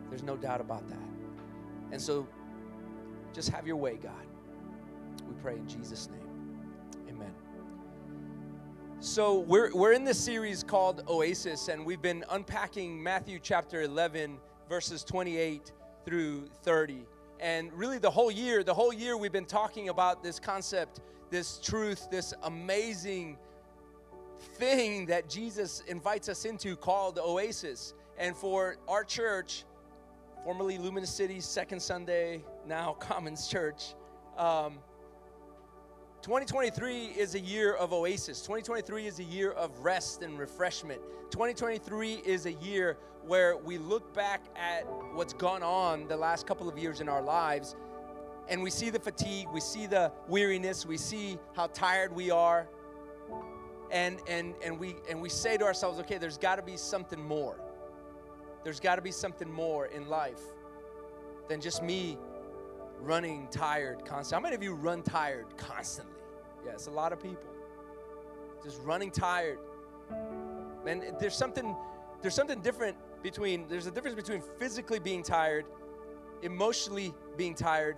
There's no doubt about that. And so just have your way, God. We pray in Jesus' name. Amen. So we're in this series called OASIS, and we've been unpacking Matthew chapter 11, verses 28 through 30. And really the whole year we've been talking about this concept, this truth, this amazing thing that Jesus invites us into called the OASIS. And for our church, formerly Luminous City, Second Sunday, now Commons Church, 2023 is a year of oasis. 2023 is a year of rest and refreshment. 2023 is a year where we look back at what's gone on the last couple of years in our lives, and we see the fatigue, we see the weariness, we see how tired we are, and we say to ourselves, okay, there's got to be something more. There's got to be something more in life than just me running tired constantly. How many of you run tired constantly? Yes, a lot of people. Just running tired. And there's a difference between physically being tired, emotionally being tired,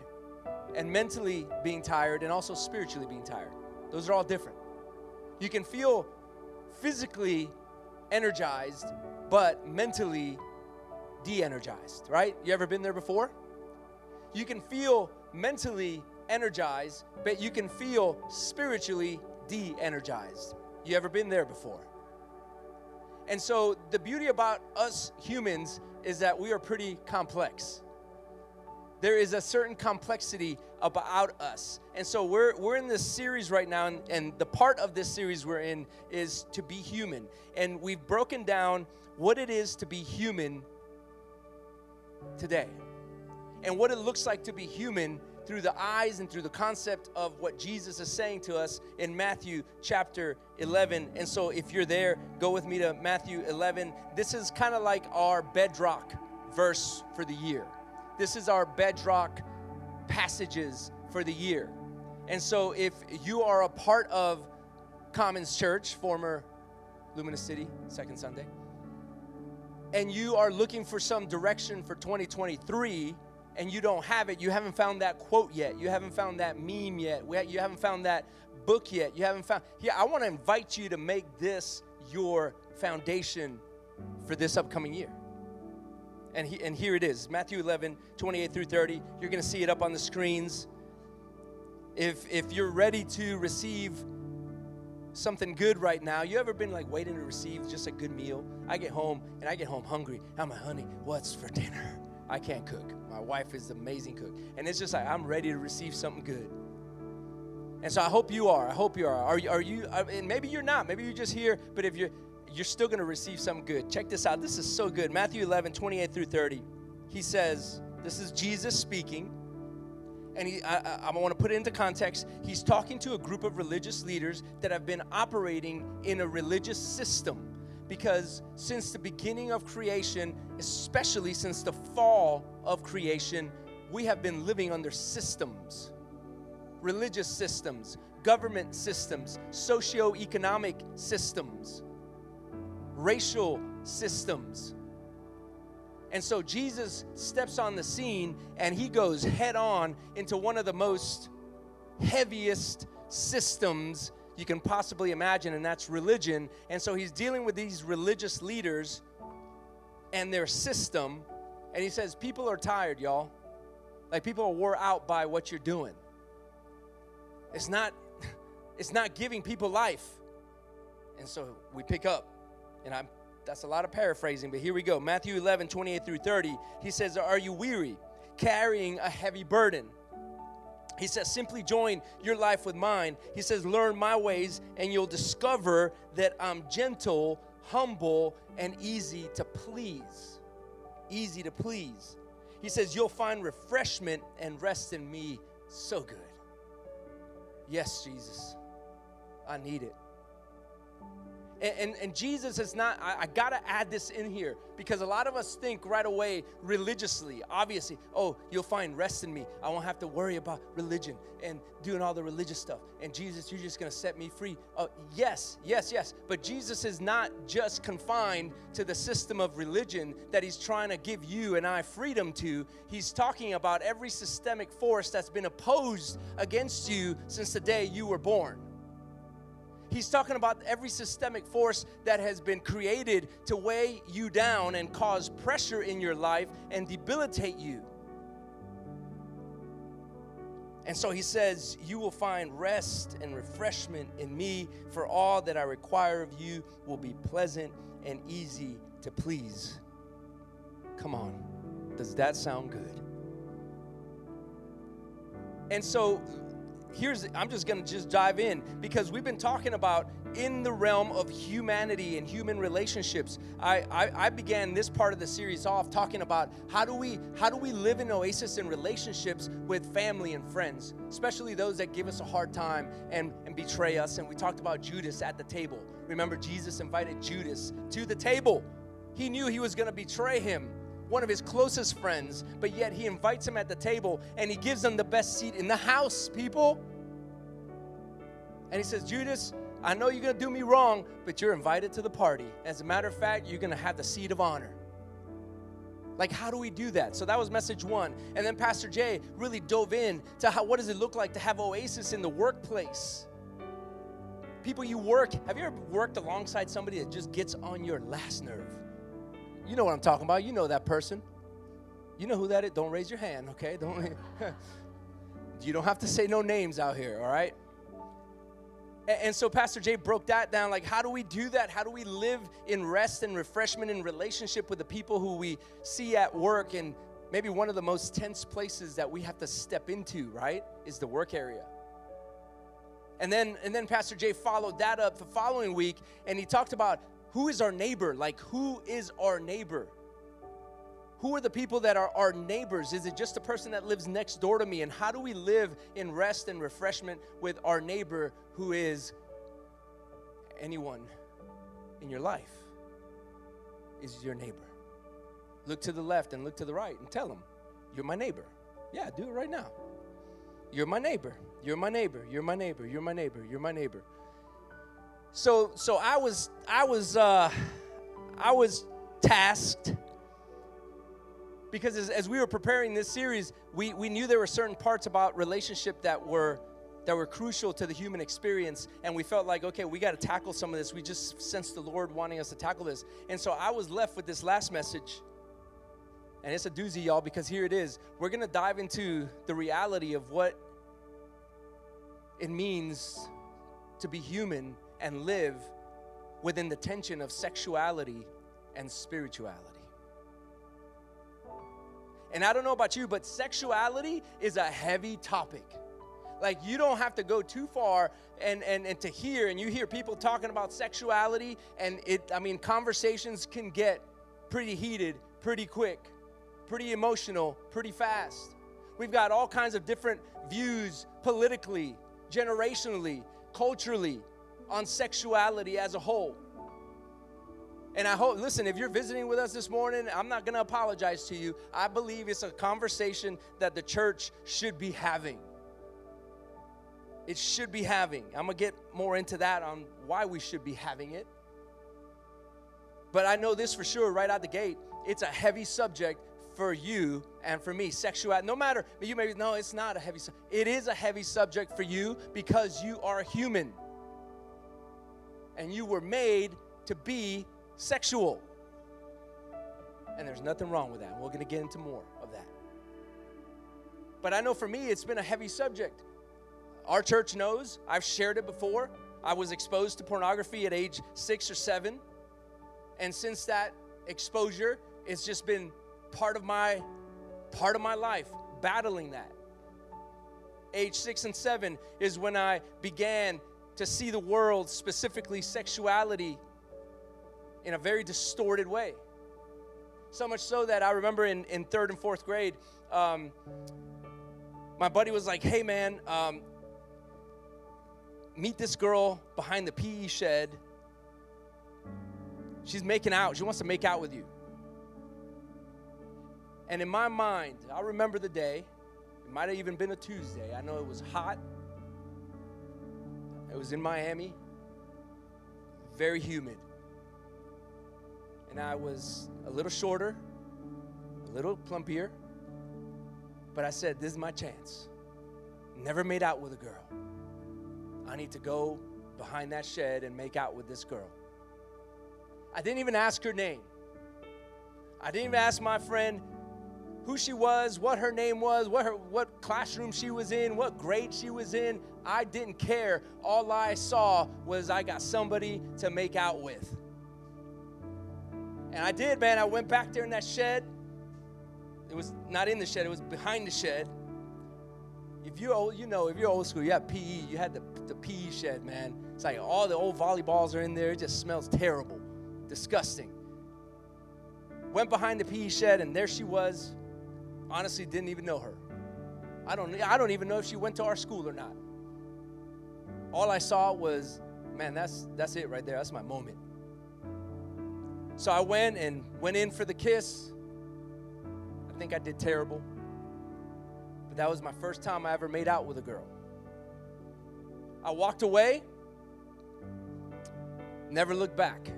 and mentally being tired, and also spiritually being tired. Those are all different. You can feel physically energized, but mentally de-energized, right? You ever been there before? You can feel mentally energized, but you can feel spiritually de-energized. You ever been there before? And so the beauty about us humans is that we are pretty complex. There is a certain complexity about us. And so we're in this series right now, and the part of this series we're in is to be human. And we've broken down what it is to be human today, and what it looks like to be human through the eyes and through the concept of what Jesus is saying to us in Matthew chapter 11. And so if you're there, go with me to Matthew 11. This is kind of like our bedrock verse for the year. This is our bedrock passages for the year. And so if you are a part of Commons Church, former Luminous City, Second Sunday, and you are looking for some direction for 2023, and you don't have it, you haven't found that quote yet, you haven't found that meme yet, you haven't found that book yet, I want to invite you to make this your foundation for this upcoming year. And here it is, Matthew 11, 28 through 30. You're going to see it up on the screens. If you're ready to receive something good right now, you ever been like waiting to receive just a good meal? I get home hungry. I'm like, honey, what's for dinner? I can't cook. My wife is an amazing cook. And it's just like, I'm ready to receive something good. And so I hope you are. Are you? And maybe you're not. Maybe you're just here. But if you're still going to receive something good. Check this out. This is so good. Matthew 11, 28 through 30. He says, this is Jesus speaking. And I want to put it into context. He's talking to a group of religious leaders that have been operating in a religious system. Because since the beginning of creation, especially since the fall of creation, we have been living under systems, religious systems, government systems, socioeconomic systems, racial systems. And so Jesus steps on the scene and he goes head on into one of the most heaviest systems you can possibly imagine, and that's religion. And so he's dealing with these religious leaders and their system, and he says, people are tired, y'all. Like, people are wore out by what you're doing. It's not giving people life. And so we pick up, and that's a lot of paraphrasing, but here we go. Matthew 11, 28 through 30. He says, are you weary, carrying a heavy burden? He says, simply join your life with mine. He says, learn my ways, and you'll discover that I'm gentle, humble, and easy to please. Easy to please. He says, you'll find refreshment and rest in me. So good. Yes, Jesus, I need it. And Jesus is not, I got to add this in here because a lot of us think right away religiously, obviously, oh, you'll find rest in me. I won't have to worry about religion and doing all the religious stuff. And Jesus, you're just going to set me free. Yes. But Jesus is not just confined to the system of religion that he's trying to give you and I freedom to. He's talking about every systemic force that's been opposed against you since the day you were born. He's talking about every systemic force that has been created to weigh you down and cause pressure in your life and debilitate you. And so he says, you will find rest and refreshment in me, for all that I require of you will be pleasant and easy to please. Come on, does that sound good? And so I'm just going to dive in because we've been talking about in the realm of humanity and human relationships. I began this part of the series off talking about how do we live in Oasis in relationships with family and friends, especially those that give us a hard time and betray us. And we talked about Judas at the table. Remember, Jesus invited Judas to the table. He knew he was going to betray him, one of his closest friends, but yet he invites him at the table and he gives him the best seat in the house, people. And he says, Judas, I know you're going to do me wrong, but you're invited to the party. As a matter of fact, you're going to have the seat of honor. Like, how do we do that? So that was message one. And then Pastor Jay really dove in to what does it look like to have Oasis in the workplace? People you work, have you ever worked alongside somebody that just gets on your last nerve? You know what I'm talking about. You know that person. You know who that is. Don't raise your hand, okay? You don't have to say no names out here, all right? And so Pastor Jay broke that down, like, how do we do that? How do we live in rest and refreshment in relationship with the people who we see at work? And maybe one of the most tense places that we have to step into, right, is the work area. And then Pastor Jay followed that up the following week, and he talked about who is our neighbor? Like, who is our neighbor? Who are the people that are our neighbors? Is it just the person that lives next door to me? And how do we live in rest and refreshment with our neighbor who is anyone in your life? Is your neighbor. Look to the left and look to the right and tell them, you're my neighbor. Yeah, do it right now. You're my neighbor. You're my neighbor. You're my neighbor. You're my neighbor. You're my neighbor. So I was tasked, because as we were preparing this series, we knew there were certain parts about relationship that were crucial to the human experience, and we felt like, okay, we got to tackle some of this. We just sensed the Lord wanting us to tackle this. And so I was left with this last message, and it's a doozy, y'all, because here it is. We're going to dive into the reality of what it means to be human and live within the tension of sexuality and spirituality. And I don't know about you, but sexuality is a heavy topic. Like, you don't have to go too far and to hear, and you hear people talking about sexuality, and conversations can get pretty heated, pretty quick, pretty emotional, pretty fast. We've got all kinds of different views politically, generationally, culturally, on sexuality as a whole. And I hope, listen, if you're visiting with us this morning, I'm not going to apologize to you. I believe it's a conversation that the church should be having. It should be having. I'm going to get more into that on why we should be having it. But I know this for sure right out the gate. It's a heavy subject for you and for me. Sexuality, no matter, you may, no, it's not a heavy subject. It is a heavy subject for you because you are human. And you were made to be sexual. And there's nothing wrong with that. We're going to get into more of that. But I know for me, it's been a heavy subject. Our church knows. I've shared it before. I was exposed to pornography at age 6 or 7. And since that exposure, it's just been part of my life, battling that. Age 6 and 7 is when I began to see the world, specifically sexuality, in a very distorted way. So much so that I remember in 3rd and 4th grade, my buddy was like, hey man, meet this girl behind the PE shed, She's making out. She wants to make out with you. And in my mind, I remember the day. It might have even been a Tuesday. I know it was hot. It was in Miami. Very humid. And I was a little shorter, a little plumpier. But I said, this is my chance. Never made out with a girl. I need to go behind that shed and make out with this girl. I didn't even ask her name. I didn't even ask my friend who she was, what her name was, what classroom she was in, what grade she was in. I didn't care. All I saw was I got somebody to make out with. And I did, man. I went back there in that shed. It was not in the shed. It was behind the shed. If you're old, you know, if you're old school, you have PE. You had the PE shed, man. It's like all the old volleyballs are in there. It just smells terrible, disgusting. Went behind the PE shed, and there she was. Honestly, didn't even know her. I don't even know if she went to our school or not. All I saw was, man, that's it right there. That's my moment. So I went in for the kiss. I think I did terrible. But that was my first time I ever made out with a girl. I walked away, never looked back.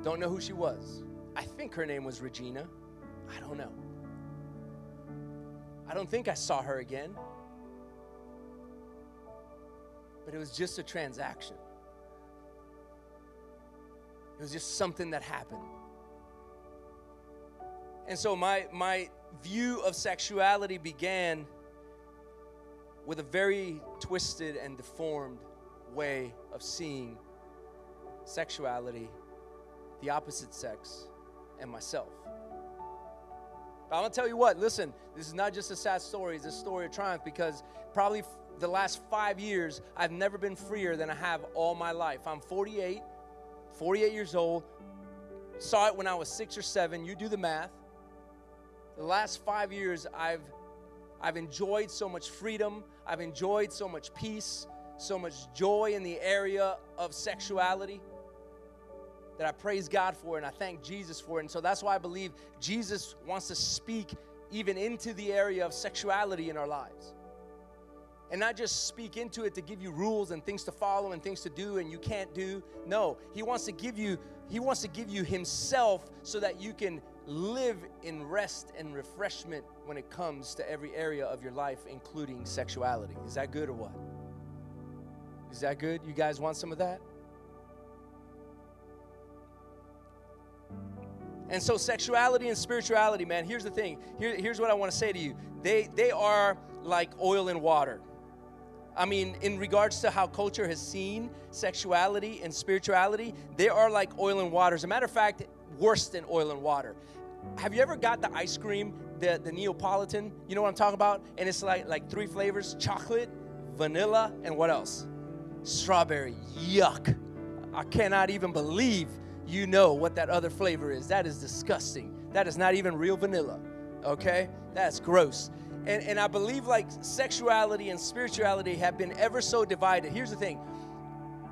Don't know who she was. I think her name was Regina. I don't know. I don't think I saw her again. But it was just a transaction. It was just something that happened. And so my view of sexuality began with a very twisted and deformed way of seeing sexuality, the opposite sex, and myself. But I'm going to tell you what, listen, this is not just a sad story, it's a story of triumph, because probably the last 5 years, I've never been freer than I have all my life. I'm 48 years old, saw it when I was 6 or 7, you do the math. The last 5 years, I've enjoyed so much freedom, I've enjoyed so much peace, so much joy in the area of sexuality that I praise God for, and I thank Jesus for it. And so that's why I believe Jesus wants to speak even into the area of sexuality in our lives. And not just speak into it to give you rules and things to follow and things to do and you can't do. No, He wants to give you Himself so that you can live in rest and refreshment when it comes to every area of your life, including sexuality. Is that good or what? Is that good? You guys want some of that? And so sexuality and spirituality, man, here's the thing. Here's what I want to say to you. They are like oil and water. I mean, in regards to how culture has seen sexuality and spirituality, they are like oil and water. As a matter of fact, worse than oil and water. Have you ever got the ice cream, the Neapolitan? You know what I'm talking about? And it's like 3 flavors: chocolate, vanilla, and what else? Strawberry. Yuck. I cannot even believe you know what that other flavor is. That is disgusting. That is not even real vanilla, okay? That's gross. And I believe like sexuality and spirituality have been ever so divided. Here's the thing.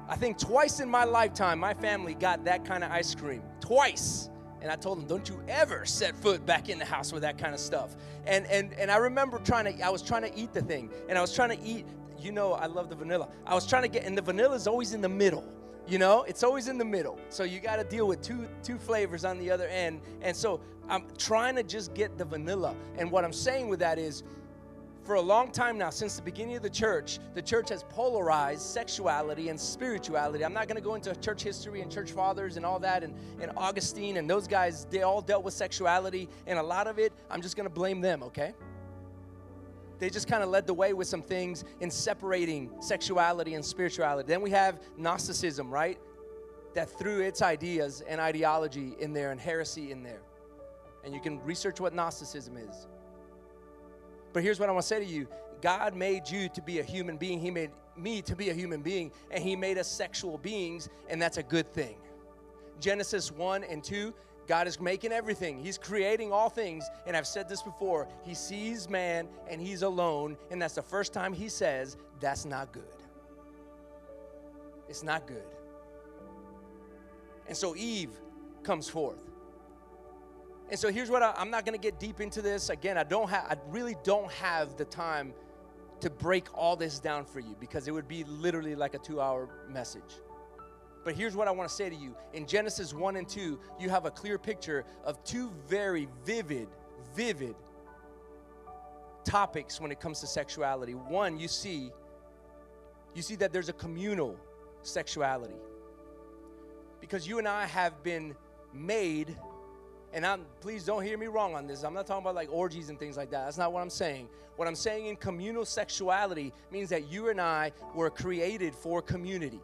I think twice in my lifetime, my family got that kind of ice cream. Twice. And I told them, don't you ever set foot back in the house with that kind of stuff. And I remember I was trying to eat the thing. And I was trying to eat, you know, I love the vanilla. I was trying to get, and the vanilla is always in the middle. You know, it's always in the middle. So you got to deal with two flavors on the other end. And so I'm trying to just get the vanilla. And what I'm saying with that is, for a long time now, since the beginning of the church has polarized sexuality and spirituality. I'm not going to go into church history and church fathers and all that, and Augustine and those guys, they all dealt with sexuality. And a lot of it, I'm just going to blame them, okay? They just kind of led the way with some things in separating sexuality and spirituality. Then we have Gnosticism, right? That threw its ideas and ideology in there and heresy in there. And you can research what Gnosticism is. But here's what I want to say to you. God made you to be a human being. He made me to be a human being. And He made us sexual beings. And that's a good thing. Genesis 1 and 2. God is making everything. He's creating all things. And I've said this before. He sees man and he's alone. And that's the first time He says, that's not good. It's not good. And so Eve comes forth. And so here's what I'm not going to get deep into this. Again, I really don't have the time to break all this down for you because it would be literally like a 2-hour message. But here's what I want to say to you. In Genesis 1 and 2, you have a clear picture of two very vivid topics when it comes to sexuality. One, you see that there's a communal sexuality. Because you and I have been made, and please don't hear me wrong on this. I'm not talking about like orgies and things like that. That's not what I'm saying. What I'm saying in communal sexuality means that you and I were created for community.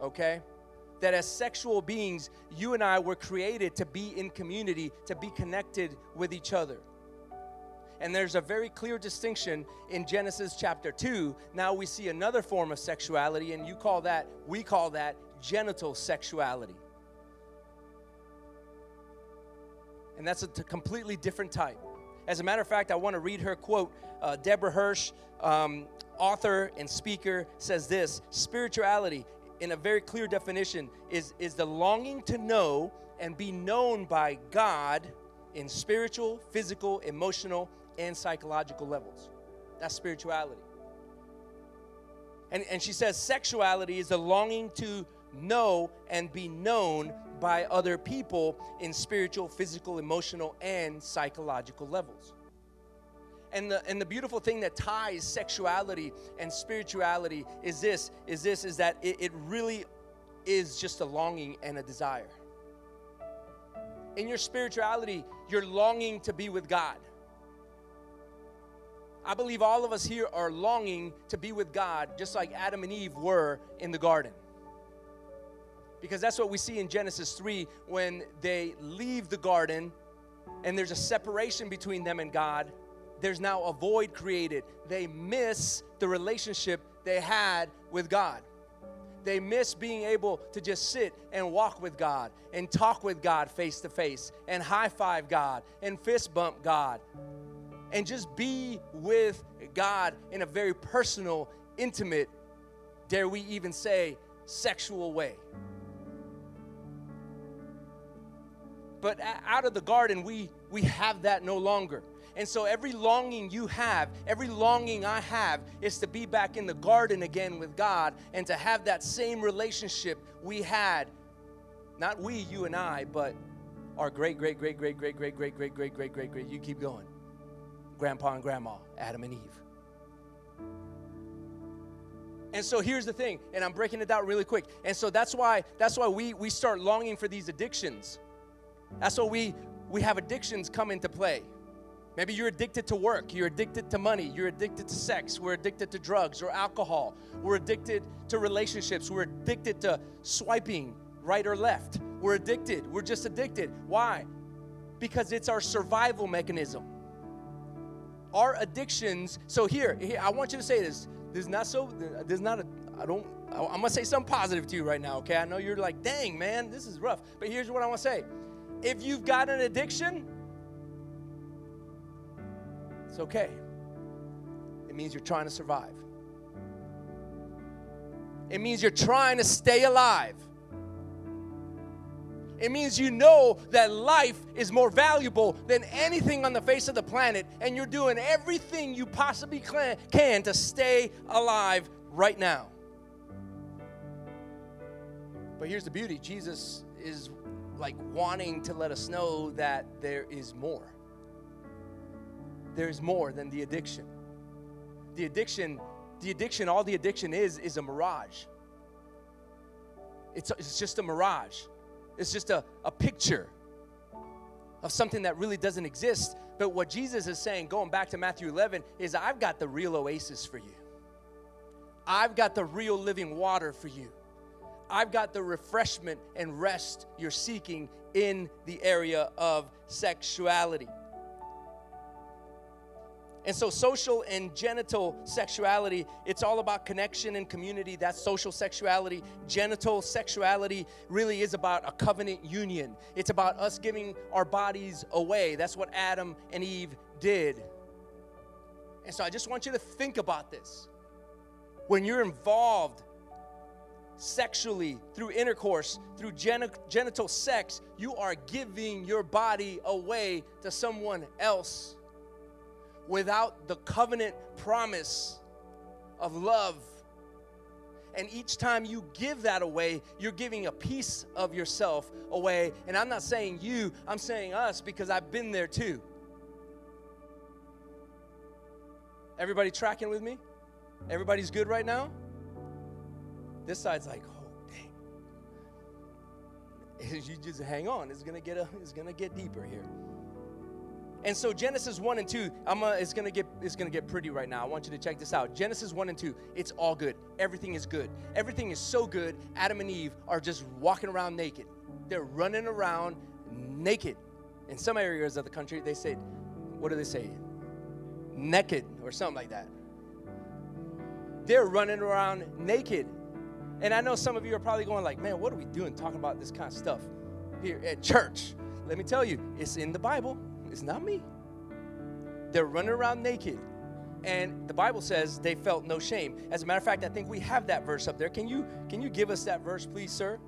Okay? That as sexual beings, you and I were created to be in community, to be connected with each other. And there's a very clear distinction in Genesis chapter 2. Now we see another form of sexuality, and we call that genital sexuality. And that's a completely different type. As a matter of fact, I want to read her quote. Deborah Hirsch, author and speaker, says this: spirituality, in a very clear definition, is the longing to know and be known by God in spiritual, physical, emotional, and psychological levels. That's spirituality. And she says sexuality is the longing to know and be known by other people in spiritual, physical, emotional, and psychological levels. And the beautiful thing that ties sexuality and spirituality is that it really is just a longing and a desire. In your spirituality, you're longing to be with God. I believe all of us here are longing to be with God, just like Adam and Eve were in the garden. Because that's what we see in Genesis 3 when they leave the garden and there's a separation between them and God. There's now a void created. They miss the relationship they had with God. They miss being able to just sit and walk with God and talk with God face to face and high five God and fist bump God and just be with God in a very personal, intimate, dare we even say, sexual way. But out of the garden, we have that no longer. And so every longing you have, every longing I have, is to be back in the garden again with God and to have that same relationship we had. Not we, you and I, but our great, you keep going. Grandpa and Grandma, Adam and Eve. And so here's the thing, and I'm breaking it down really quick. And so that's why we start longing for these addictions. That's why we have addictions come into play. Maybe you're addicted to work, you're addicted to money, you're addicted to sex, we're addicted to drugs or alcohol, we're addicted to relationships, we're addicted to swiping right or left. We're just addicted. Why? Because it's our survival mechanism. Our addictions, so here, I want you to say this. I'm gonna say something positive to you right now, okay? I know you're like, dang, man, this is rough. But here's what I want to say. If you've got an addiction, it's okay. It means you're trying to survive. It means you're trying to stay alive. It means you know that life is more valuable than anything on the face of the planet, and you're doing everything you possibly can to stay alive right now. But here's the beauty. Jesus is like wanting to let us know that there is more. There's more than the addiction. The addiction, all the addiction is a mirage. It's just a mirage. It's just a picture of something that really doesn't exist. But what Jesus is saying, going back to Matthew 11, is I've got the real oasis for you. I've got the real living water for you. I've got the refreshment and rest you're seeking in the area of sexuality. And so social and genital sexuality, it's all about connection and community. That's social sexuality. Genital sexuality really is about a covenant union. It's about us giving our bodies away. That's what Adam and Eve did. And so I just want you to think about this. When you're involved sexually, through intercourse, through genital sex, you are giving your body away to someone else without the covenant promise of love. And each time you give that away, you're giving a piece of yourself away. And I'm not saying you, I'm saying us, because I've been there too. Everybody tracking with me? Everybody's good right now? This side's like, oh, dang. You just hang on. It's gonna get deeper here. And so Genesis 1 and 2, it's gonna get pretty right now. I want you to check this out. Genesis 1 and 2, it's all good. Everything is good. Everything is so good. Adam and Eve are just walking around naked. They're running around naked. In some areas of the country, they say, what do they say? Naked or something like that. They're running around naked. And I know some of you are probably going like, man, what are we doing talking about this kind of stuff here at church? Let me tell you, it's in the Bible. It's not me. They're running around naked. And the Bible says they felt no shame. As a matter of fact, I think we have that verse up there. Can you give us that verse, please, sir?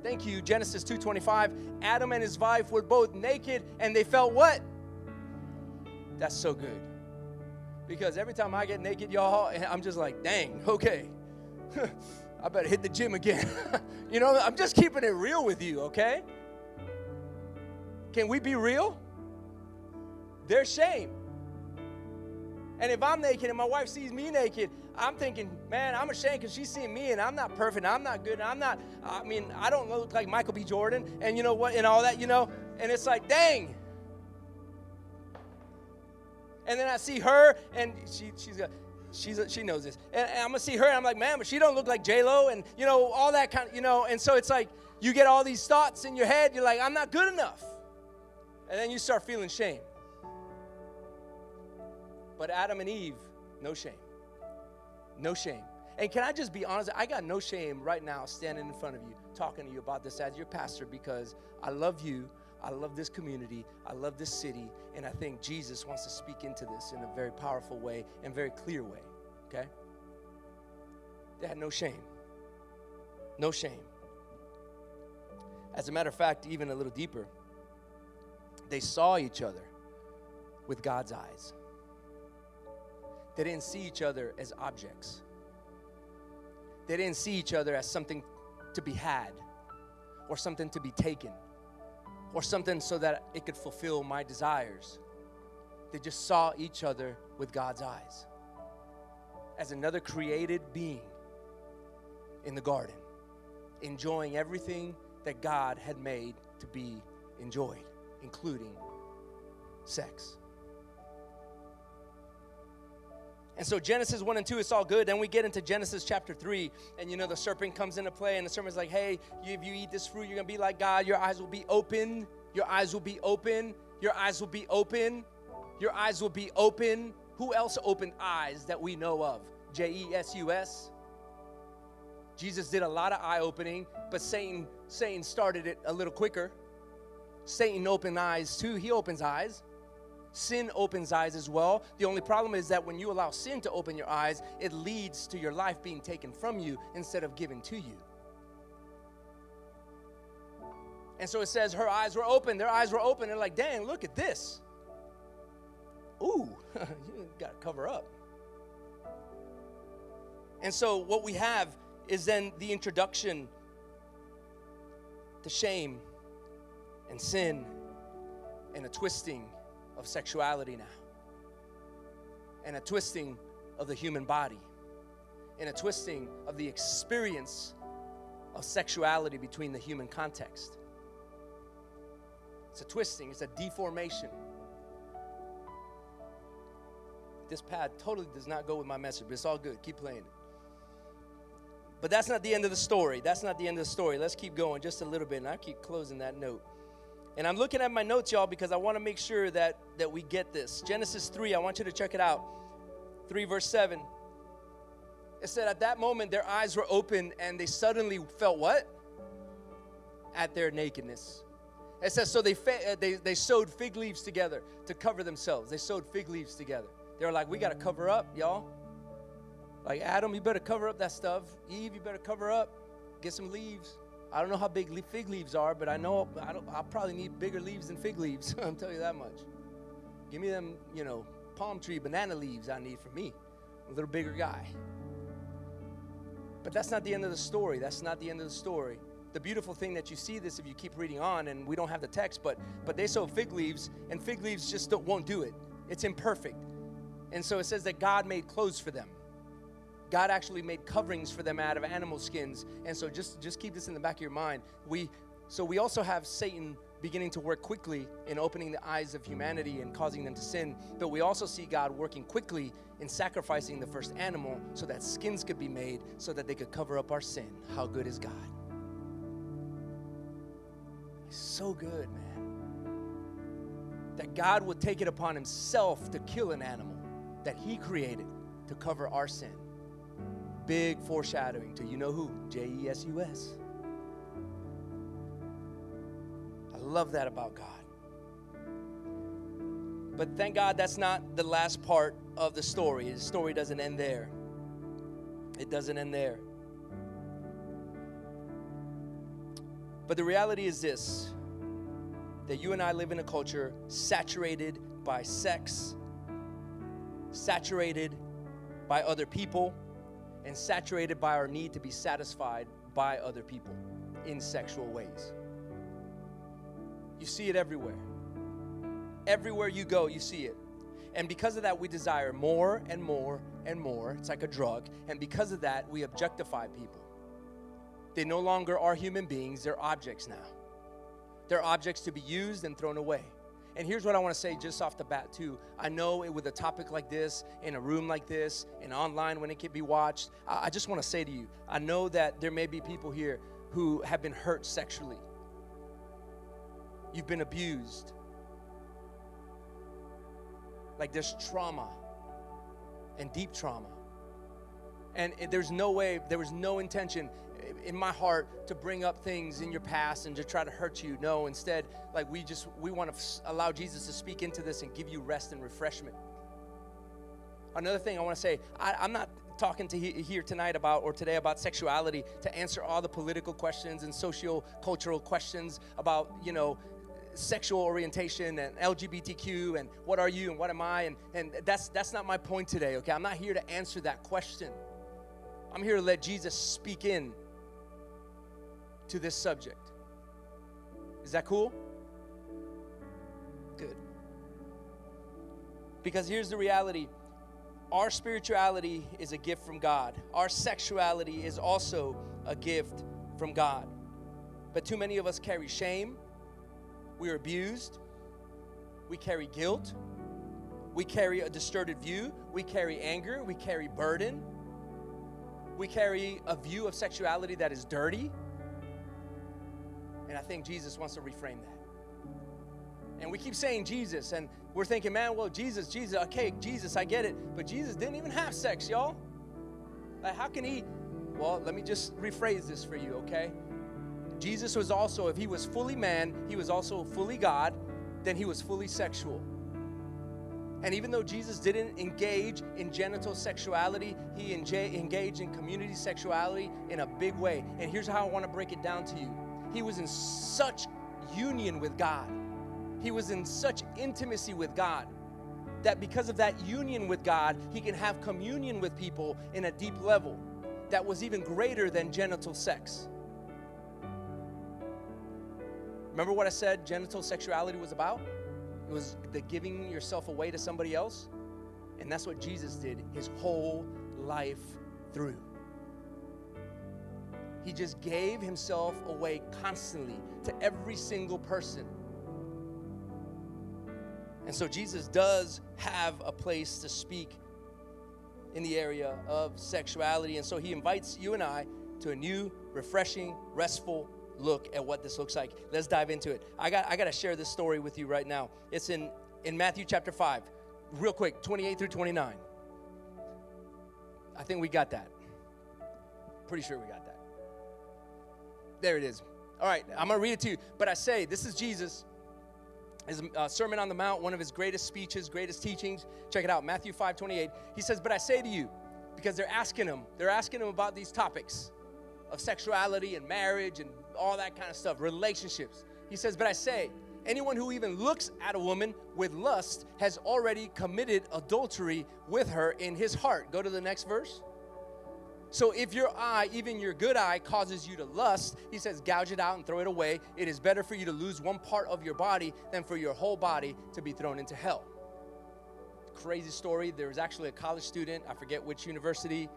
Thank you. Genesis 2:25. Adam and his wife were both naked, and they felt what? That's so good. Because every time I get naked, y'all, I'm just like, dang, okay. I better hit the gym again. You know, I'm just keeping it real with you, okay? Can we be real? There's shame. And if I'm naked and my wife sees me naked, I'm thinking, man, I'm ashamed because she's seeing me and I'm not perfect, I'm not good, I don't look like Michael B. Jordan and you know what, and all that, you know, and it's like, dang. And then I see her and she knows this. And I'm going to see her and I'm like, man, but she don't look like J-Lo and, you know, all that kind of, you know. And so it's like you get all these thoughts in your head. You're like, I'm not good enough. And then you start feeling shame. But Adam and Eve, no shame. No shame. And can I just be honest? I got no shame right now standing in front of you, talking to you about this as your pastor because I love you. I love this community. I love this city. And I think Jesus wants to speak into this in a very powerful way and very clear way. Okay? They had no shame. No shame. As a matter of fact, even a little deeper, they saw each other with God's eyes. They didn't see each other as objects. They didn't see each other as something to be had or something to be taken or something so that it could fulfill my desires. They just saw each other with God's eyes as another created being in the garden, enjoying everything that God had made to be enjoyed, including sex. And so Genesis 1 and 2, it's all good. Then we get into Genesis chapter 3, and you know the serpent comes into play, and the serpent's like, hey, if you eat this fruit, you're going to be like God. Your eyes will be open. Your eyes will be open. Your eyes will be open. Your eyes will be open. Who else opened eyes that we know of? Jesus. Jesus did a lot of eye-opening, but Satan started it a little quicker. Satan opened eyes too. He opens eyes. Sin opens eyes as well. The only problem is that when you allow sin to open your eyes, it leads to your life being taken from you instead of given to you. And so it says her eyes were open. Their eyes were open. They're like, dang, look at this. Ooh, you got to cover up. And so what we have is then the introduction to shame and sin and a twisting of sexuality now, and a twisting of the human body, and a twisting of the experience of sexuality between the human context. It's a twisting, it's a deformation. This pad totally does not go with my message, but it's all good. Keep playing it. But that's not the end of the story. That's not the end of the story. Let's keep going just a little bit, and I keep closing that note. And I'm looking at my notes, y'all, because I want to make sure that we get this. Genesis 3, I want you to check it out. 3 verse 7. It said, at that moment, their eyes were open, and they suddenly felt what? At their nakedness. It says, so they sewed fig leaves together to cover themselves. They sewed fig leaves together. They were like, we got to cover up, y'all. Like, Adam, you better cover up that stuff. Eve, you better cover up. get some leaves. I don't know how big fig leaves are, but I'll probably need bigger leaves than fig leaves. I'll tell you that much. Give me them, palm tree, banana leaves I need for me. A little bigger guy. But that's not the end of the story. That's not the end of the story. The beautiful thing that you see this if you keep reading on, and we don't have the text, but they sow fig leaves, and fig leaves just won't do it. It's imperfect. And so it says that God made clothes for them. God actually made coverings for them out of animal skins. And so just keep this in the back of your mind. We also have Satan beginning to work quickly in opening the eyes of humanity and causing them to sin. But we also see God working quickly in sacrificing the first animal so that skins could be made so that they could cover up our sin. How good is God? He's so good, man. That God would take it upon himself to kill an animal that he created to cover our sin. Big foreshadowing to you know who, Jesus. I love that about God. But thank God that's not the last part of the story. The story doesn't end there. It doesn't end there. But the reality is this, that you and I live in a culture saturated by sex, saturated by other people, and saturated by our need to be satisfied by other people in sexual ways. You see it everywhere. Everywhere you go, you see it. And because of that, we desire more and more and more. It's like a drug. And because of that, we objectify people. They no longer are human beings. They're objects now. They're objects to be used and thrown away. And here's what I want to say just off the bat, too. I know with a topic like this, in a room like this, and online when it can be watched, I just want to say to you, I know that there may be people here who have been hurt sexually. You've been abused. Like there's trauma and deep trauma. And there's no way, there was no intention in my heart to bring up things in your past and to try to hurt you. No, instead, like we want to allow Jesus to speak into this and give you rest and refreshment. Another thing I want to say, I'm not talking to here tonight about or today about sexuality to answer all the political questions and socio-cultural questions about, sexual orientation and LGBTQ and what are you and what am I, and that's not my point today, okay? I'm not here to answer that question. I'm here to let Jesus speak in to this subject. Is that cool? Good. Because here's the reality. Our spirituality is a gift from God. Our sexuality is also a gift from God. But too many of us carry shame. We're abused. We carry guilt. We carry a distorted view. We carry anger. We carry burden. We carry a view of sexuality that is dirty. And I think Jesus wants to reframe that. And we keep saying Jesus, and we're thinking, man, well, Jesus, okay, Jesus, I get it. But Jesus didn't even have sex, y'all. Like, how can he? Well, let me just rephrase this for you, okay? Jesus was also, if he was fully man, he was also fully God, then he was fully sexual. And even though Jesus didn't engage in genital sexuality, he engaged in community sexuality in a big way. And here's how I want to break it down to you. He was in such union with God. He was in such intimacy with God that because of that union with God, he can have communion with people in a deep level that was even greater than genital sex. Remember what I said genital sexuality was about? It was the giving yourself away to somebody else. And that's what Jesus did his whole life through. He just gave himself away constantly to every single person. And so Jesus does have a place to speak in the area of sexuality. And so he invites you and I to a new, refreshing, restful look at what this looks like. Let's dive into it. I got to share this story with you right now. It's in Matthew chapter 5. Real quick, 28 through 29. I think we got that. Pretty sure we got that. There it is. All right, I'm going to read it to you. But I say, this is Jesus. His Sermon on the Mount, one of his greatest speeches, greatest teachings. Check it out, Matthew 5:28. He says, but I say to you, because they're asking him about these topics of sexuality and marriage and all that kind of stuff, relationships. He says, but I say, anyone who even looks at a woman with lust has already committed adultery with her in his heart. Go to the next verse. So if your eye, even your good eye, causes you to lust, he says, gouge it out and throw it away. It is better for you to lose one part of your body than for your whole body to be thrown into hell. Crazy story. There was actually a college student, I forget which university,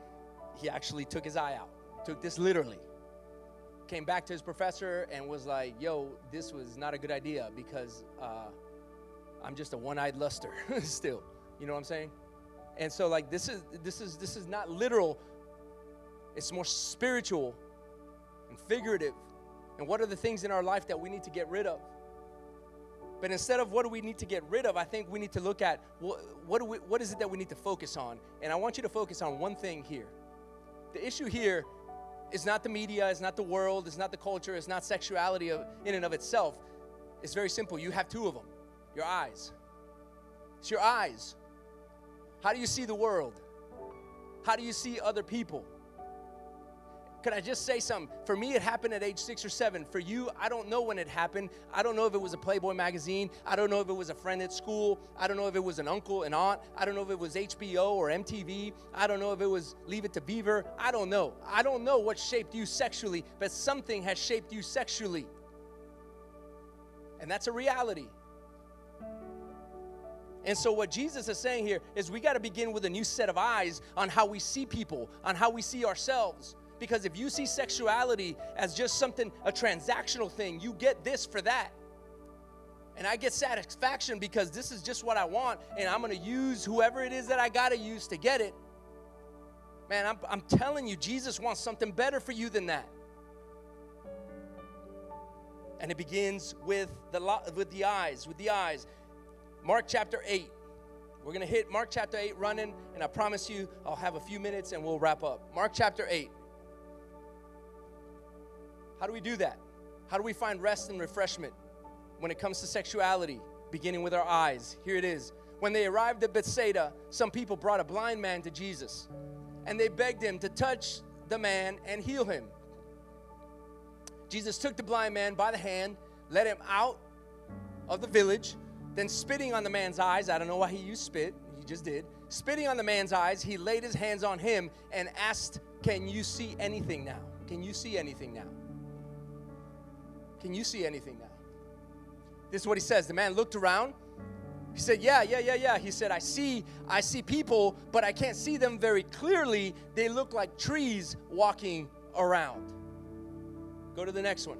he actually took his eye out. Took this literally. Came back to his professor and was like, yo, this was not a good idea because I'm just a one-eyed luster still. You know what I'm saying? And so like this is not literal. It's more spiritual and figurative. And what are the things in our life that we need to get rid of? But instead of what do we need to get rid of, I think we need to look at what is it that we need to focus on. And I want you to focus on one thing here. The issue here is not the media, it's not the world, it's not the culture, it's not sexuality in and of itself. It's very simple. You have two of them. Your eyes. It's your eyes. How do you see the world? How do you see other people? Can I just say something? For me, it happened at age 6 or 7. For you, I don't know when it happened. I don't know if it was a Playboy magazine. I don't know if it was a friend at school. I don't know if it was an uncle, an aunt. I don't know if it was HBO or MTV. I don't know if it was Leave It to Beaver. I don't know. I don't know what shaped you sexually, but something has shaped you sexually. And that's a reality. And so what Jesus is saying here is we got to begin with a new set of eyes on how we see people, on how we see ourselves. Because if you see sexuality as just something, a transactional thing, you get this for that. And I get satisfaction because this is just what I want, and I'm going to use whoever it is that I got to use to get it. Man, I'm telling you, Jesus wants something better for you than that. And it begins with the eyes. Mark chapter 8. We're going to hit Mark chapter 8 running, and I promise you I'll have a few minutes and we'll wrap up. Mark chapter 8. How do we do that? How do we find rest and refreshment when it comes to sexuality? Beginning with our eyes. Here it is. When they arrived at Bethsaida, some people brought a blind man to Jesus, and they begged him to touch the man and heal him. Jesus took the blind man by the hand, led him out of the village, then spitting on the man's eyes, I don't know why he used spit, he just did. Spitting on the man's eyes, he laid his hands on him and asked, can you see anything now? Can you see anything now? Can you see anything now? This is what he says. The man looked around. He said, yeah. He said, I see people, but I can't see them very clearly. They look like trees walking around. Go to the next one.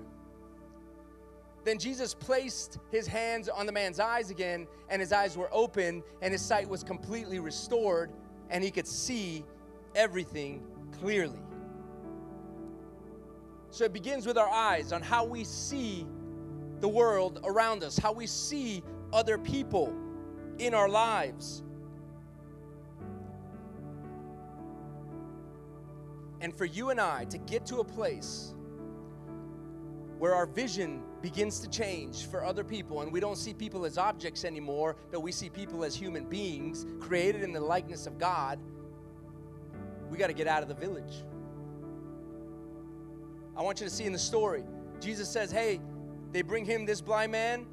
Then Jesus placed his hands on the man's eyes again, and his eyes were open, and his sight was completely restored, and he could see everything clearly. So it begins with our eyes, on how we see the world around us, how we see other people in our lives. And for you and I to get to a place where our vision begins to change for other people, and we don't see people as objects anymore, but we see people as human beings created in the likeness of God, we got to get out of the village. I want you to see in the story, Jesus says, hey, they bring him this blind man.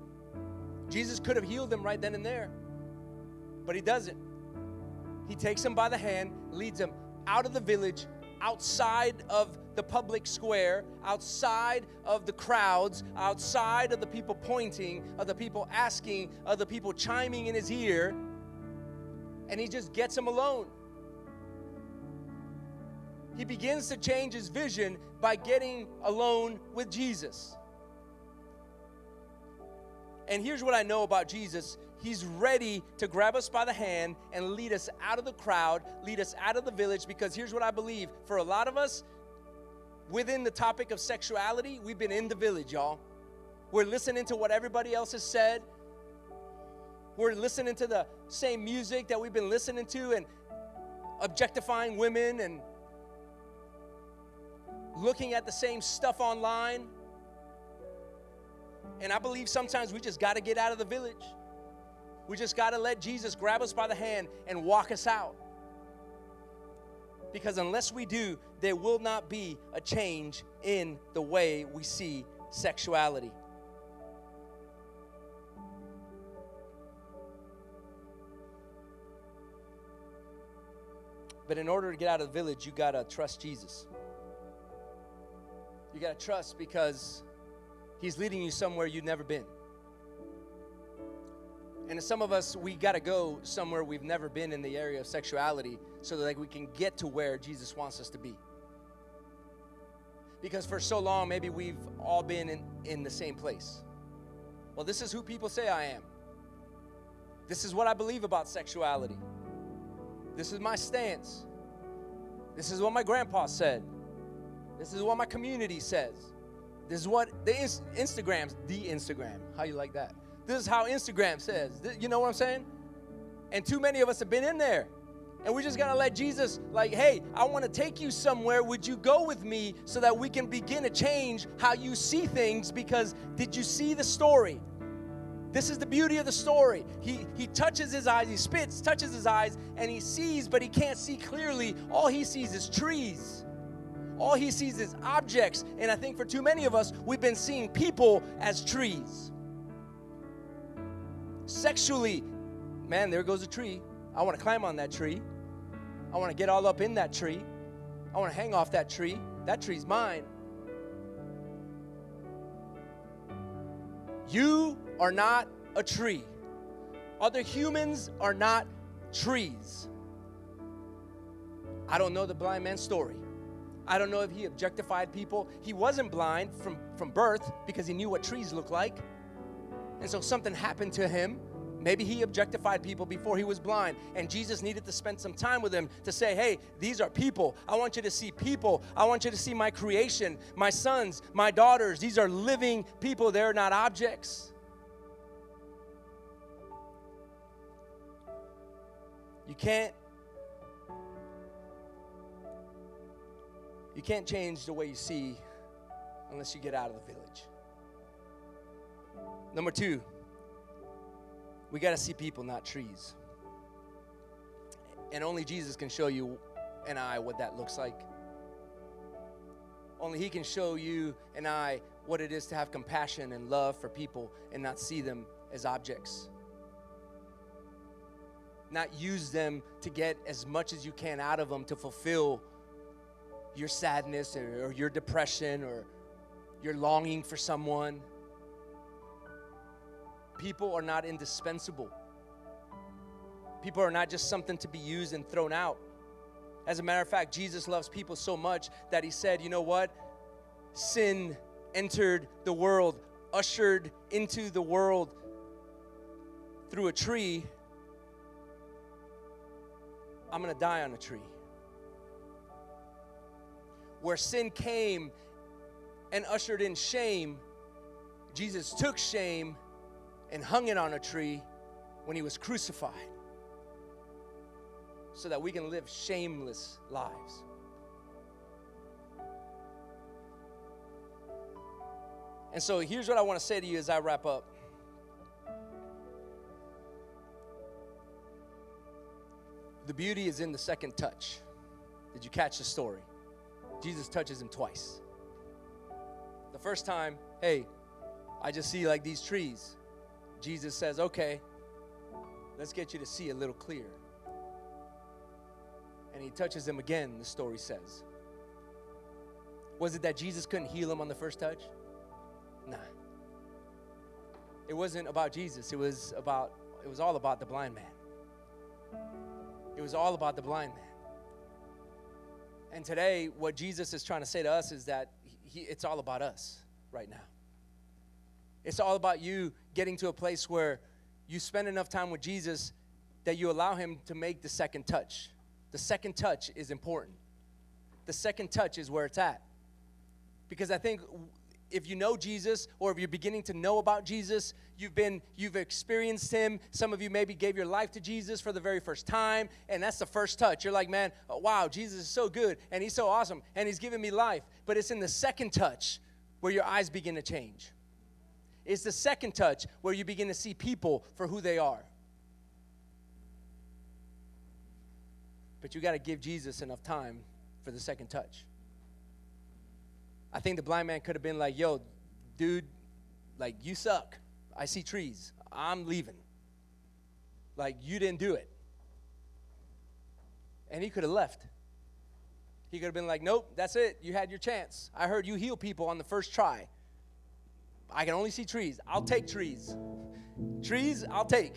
Jesus could have healed him right then and there, but he doesn't. He takes him by the hand, leads him out of the village, outside of the public square, outside of the crowds, outside of the people pointing, of the people asking, of the people chiming in his ear, and he just gets him alone. He begins to change his vision by getting alone with Jesus. And here's what I know about Jesus. He's ready to grab us by the hand and lead us out of the crowd, lead us out of the village, because here's what I believe. For a lot of us, within the topic of sexuality, we've been in the village, y'all. We're listening to what everybody else has said. We're listening to the same music that we've been listening to and objectifying women and looking at the same stuff online. And I believe sometimes we just got to get out of the village. We just got to let Jesus grab us by the hand and walk us out. Because unless we do, there will not be a change in the way we see sexuality. But in order to get out of the village, you got to trust Jesus. You got to trust because he's leading you somewhere you've never been. And some of us, we got to go somewhere we've never been in the area of sexuality so that we can get to where Jesus wants us to be. Because for so long, maybe we've all been in the same place. Well, this is who people say I am. This is what I believe about sexuality. This is my stance. This is what my grandpa said. This is what my community says. This is what the Instagram. How you like that? This is how Instagram says. You know what I'm saying? And too many of us have been in there. And we just got to let Jesus, like, hey, I want to take you somewhere. Would you go with me so that we can begin to change how you see things? Because did you see the story? This is the beauty of the story. He touches his eyes, he spits, touches his eyes, and he sees, but he can't see clearly. All he sees is trees. All he sees is objects. And I think for too many of us, we've been seeing people as trees. Sexually, man, there goes a tree. I want to climb on that tree. I want to get all up in that tree. I want to hang off that tree. That tree's mine. You are not a tree. Other humans are not trees. I don't know the blind man's story. I don't know if he objectified people. He wasn't blind from birth because he knew what trees look like. And so something happened to him. Maybe he objectified people before he was blind. And Jesus needed to spend some time with him to say, hey, these are people. I want you to see people. I want you to see my creation, my sons, my daughters. These are living people. They're not objects. You can't change the way you see unless you get out of the village. Number 2, we got to see people, not trees. And only Jesus can show you and I what that looks like. Only he can show you and I what it is to have compassion and love for people and not see them as objects. Not use them to get as much as you can out of them to fulfill your sadness or your depression or your longing for someone. People are not indispensable. People are not just something to be used and thrown out. As a matter of fact, Jesus loves people so much that he said, you know what? Sin entered the world, ushered into the world through a tree. I'm going to die on a tree. Where sin came and ushered in shame, Jesus took shame and hung it on a tree when he was crucified so that we can live shameless lives. And so here's what I want to say to you as I wrap up. The beauty is in the second touch. Did you catch the story? Jesus touches him twice. The first time, hey, I just see like these trees. Jesus says, okay, let's get you to see a little clearer. And he touches him again, the story says. Was it that Jesus couldn't heal him on the first touch? Nah. It wasn't about Jesus. It was all about the blind man. It was all about the blind man. And today, what Jesus is trying to say to us is that it's all about us right now. It's all about you getting to a place where you spend enough time with Jesus that you allow him to make the second touch. The second touch is important. The second touch is where it's at. Because I think if you know Jesus, or if you're beginning to know about Jesus, you've experienced him. Some of you maybe gave your life to Jesus for the very first time, and that's the first touch. You're like, man, oh, wow, Jesus is so good, and he's so awesome, and he's given me life. But it's in the second touch where your eyes begin to change. It's the second touch where you begin to see people for who they are. But you got to give Jesus enough time for the second touch. I think the blind man could have been like, yo, dude, like, you suck. I see trees. I'm leaving. Like, you didn't do it. And he could have left. He could have been like, nope, that's it. You had your chance. I heard you heal people on the first try. I can only see trees. I'll take trees. Trees, I'll take.